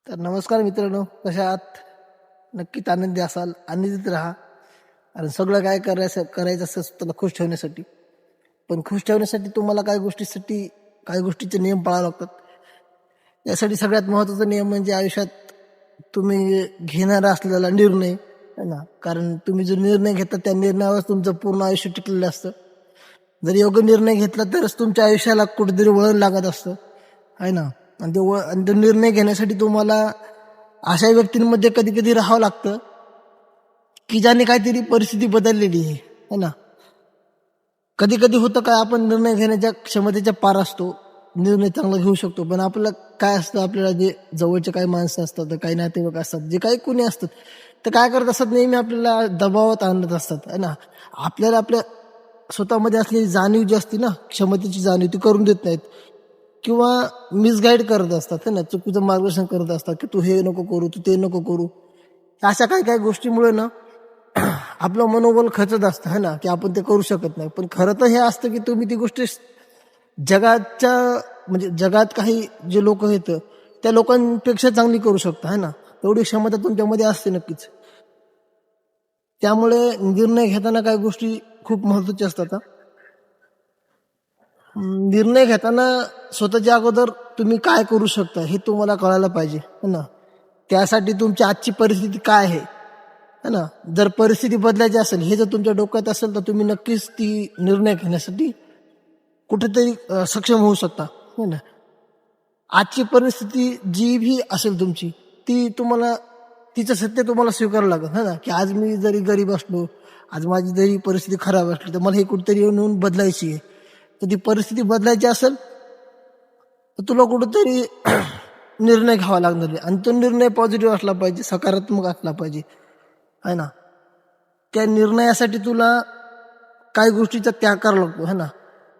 तर नमस्कार मित्रांनो, कशा आहात? नक्कीच आनंदी असाल, आनंदित राहा. आणि सगळं काय करायचं असतं स्वतःला खुश ठेवण्यासाठी. पण खुश ठेवण्यासाठी तुम्हाला काही गोष्टीचे नियम पाळावे लागतात. यासाठी सगळ्यात महत्त्वाचा नियम म्हणजे आयुष्यात तुम्ही घेणारा असलेला निर्णय आहे ना. कारण तुम्ही जो निर्णय घेता त्या निर्णयावर तुमचं पूर्ण आयुष्य टिकलेलं असतं. जर योग्य निर्णय घेतला तरच तुमच्या आयुष्याला कुठेतरी वळण लागत असतं आहे ना. आणि तो निर्णय घेण्यासाठी तुम्हाला अशा व्यक्तींमध्ये कधी कधी राहावं लागतं की ज्याने काहीतरी परिस्थिती बदललेली आहे है ना. कधी कधी होतं काय, आपण निर्णय घेण्याच्या क्षमतेच्या पार असतो, निर्णय चांगला घेऊ शकतो, पण आपलं काय असतं, आपल्याला जे जवळचे काही माणसं असतात, काही नातेवाईक असतात, जे काही कोणी असतात, तर काय करत असतात, नेहमी आपल्याला दबावात आणत असतात है ना. आपल्याला आपल्या स्वतःमध्ये असलेली जाणीव जी असते ना, क्षमतेची जाणीव, ती करून देत नाहीत किंवा मिसगाईड करत असतात है ना, चुकीचं मार्गदर्शन करत असतात की तू हे नको करू, तू ते नको करू. अशा काही काही गोष्टीमुळे ना आपलं मनोबल खचत असतं है ना, की आपण ते करू शकत नाही. पण खरं तर हे असतं की तुम्ही ती गोष्ट जगाच्या म्हणजे जगात काही जे लोक आहेत त्या लोकांपेक्षा चांगली करू शकता है ना. एवढी क्षमता तुमच्यामध्ये असते नक्कीच. त्यामुळे निर्णय घेताना काही गोष्टी खूप महत्वाच्या असतात हा. निर्णय घेताना स्वतःच्या अगोदर तुम्ही काय करू शकता हे तुम्हाला कळायला पाहिजे है ना. त्यासाठी तुमची आजची परिस्थिती काय आहे है ना. जर परिस्थिती बदलायची असेल हे जर तुमच्या डोक्यात असेल तर तुम्ही नक्कीच ती निर्णय घेण्यासाठी कुठेतरी सक्षम होऊ शकता है ना. आजची परिस्थिती जी भी असेल तुमची, ती तुम्हाला तिचं सत्य तुम्हाला स्वीकारावं लागेल है ना. की आज मी जरी गरीब असलो, आज माझी जरी परिस्थिती खराब असली, तर मला हे कुठेतरी येऊन बदलायची आहे. तर ती परिस्थिती बदलायची असेल तर तुला कुठेतरी निर्णय घ्यावा लागणार आहे, आणि तो निर्णय पॉझिटिव्ह असला पाहिजे, सकारात्मक असला पाहिजे है ना. त्या निर्णयासाठी तुला काही गोष्टीचा त्याग करावा लागतो है ना.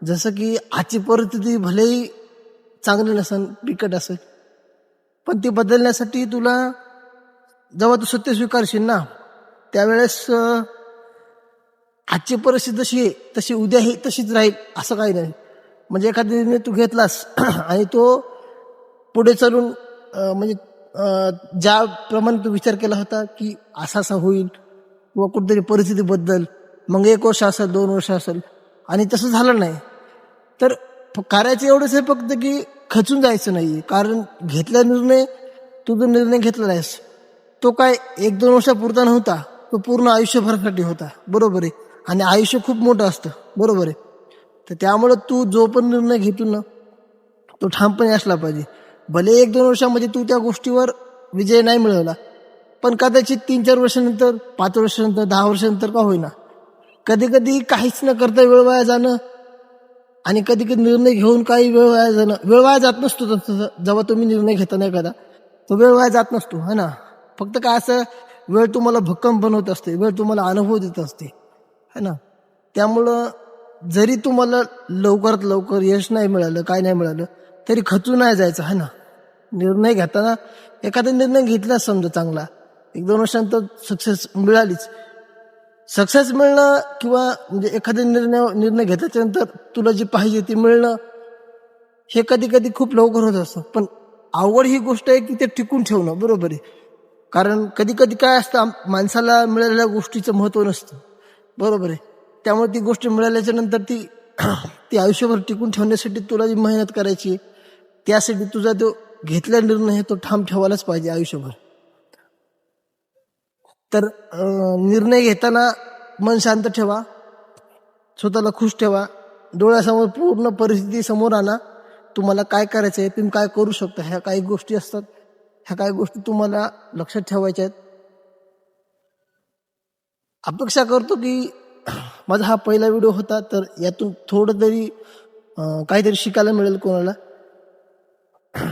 जसं की आजची परिस्थिती भलेही चांगली नसेल, बिकट असेल, पण ती बदलण्यासाठी तुला जेव्हा तू सत्य स्वीकारशील ना, त्यावेळेस आजची परिस्थिती जशी आहे तशी उद्याही तशीच राहील असं काही नाही. म्हणजे एखादा निर्णय तू घेतलास आणि तो पुढे चालून म्हणजे ज्याप्रमाणे तू विचार केला होता की असा असा होईल किंवा कुठेतरी परिस्थिती बद्दल, मग 1 वर्ष असेल, 2 वर्ष असेल, आणि तसं झालं नाही, तर करायचं एवढंच आहे फक्त की खचून जायचं नाही. कारण तू जो निर्णय घेतलेला आहेस तो काय 1-2 वर्षापुरता नव्हता, तो पूर्ण आयुष्यभरासाठी होता, बरोबर आहे. आणि आयुष्य खूप मोठं असतं, बरोबर आहे. तर त्यामुळे तू जो पण निर्णय घेतो ना, तो ठामपणे असला पाहिजे. भले 1-2 वर्षामध्ये तू त्या गोष्टीवर विजय नाही मिळवला, पण कदाचित 3-4 वर्षानंतर, 5 वर्षानंतर, 10 वर्षानंतर का होईना, कधी कधी काहीच न करता वेळ वाया जाणं, आणि कधी कधी निर्णय घेऊन काही वेळ वाया जात नसतो. तसं जेव्हा तुम्ही निर्णय घेता नाही एखादा, तो वेळ वाया जात नसतो है ना. फक्त काय असं, वेळ तुम्हाला भक्कम बनवत असते, वेळ तुम्हाला अनुभव देत असते है ना. त्यामुळं जरी तुम्हाला लवकरात लवकर यश नाही मिळालं, काय नाही मिळालं, तरी खचून नाही जायचं है ना. निर्णय घेताना एखादा निर्णय घेतला समजा चांगला, 1-2 वर्षानंतर सक्सेस मिळालीच. सक्सेस मिळणं किंवा म्हणजे एखादा निर्णय घेतल्याच्या नंतर तुला जे पाहिजे ते मिळणं, हे कधी कधी खूप लवकर होत असतं. पण आवड ही गोष्ट आहे की ते टिकून ठेवणं, बरोबर आहे. कारण कधी कधी काय असतं, माणसाला मिळालेल्या गोष्टीचं महत्त्व नसतं, बरोबर आहे. त्यामुळे ती गोष्ट मिळाल्याच्या नंतर ती ती आयुष्यभर टिकून ठेवण्यासाठी तुला जी मेहनत करायची आहे, त्यासाठी तुझा तो घेतलेला निर्णय आहे तो ठाम ठेवायलाच पाहिजे आयुष्यभर. तर निर्णय घेताना मन शांत ठेवा, स्वतःला खुश ठेवा, डोळ्यासमोर पूर्ण परिस्थिती समोर आणा. तुम्हाला काय करायचं आहे, तुम्ही काय करू शकता, ह्या काही गोष्टी असतात, ह्या काही गोष्टी तुम्हाला लक्षात ठेवायच्या आहेत. अपेक्षा करतो की माझा हा पहिला व्हिडिओ होता, तर यातून थोडं तरी काहीतरी शिकायला मिळेल कोणाला.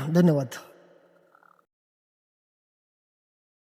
धन्यवाद.